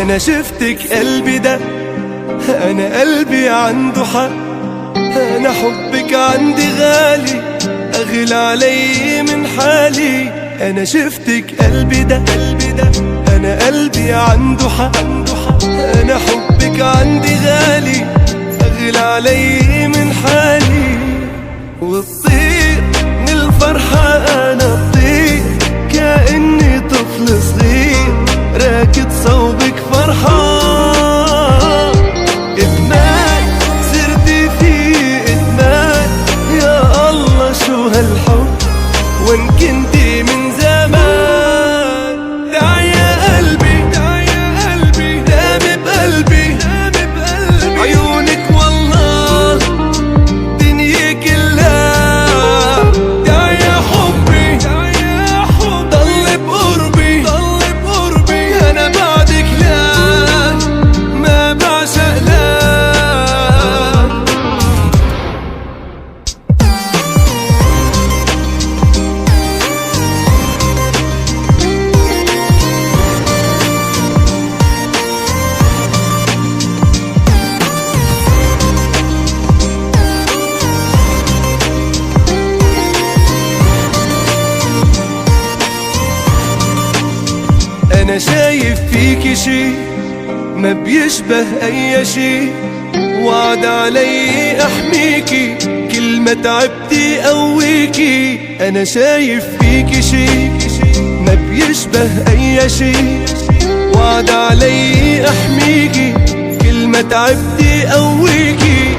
أنا شفتك قلبي ده، أنا قلبي عنده حق، أنا حبك عندي غالي، أغلى علي من حالي. أنا شفتك قلبي ده، أنا قلبي عنده حق، أنا حبك عندي غالي، أغلى علي من حالي. وتطير من الفرحة أنا بطير، كأني طفل صغير راكد صوبك فرحان. إدمان صرتي فيه إدمان، يا الله شو هالحب وإن كنتي من زمان. تعي يا قلبي، دامي بقلبي، عيونك والله دنيا كلها. تعي يا حبي، ضل بقربي، أنا بعدك لا ما بعشق لا. أنا شايف فيكي شي ما بيشبه أي شي، وعد علي أحميكي كل ما تعبتي قويكي. أنا شايف فيكي شي ما بيشبه أي شي، وعد علي أحميكي كل ما تعبتي قويكي.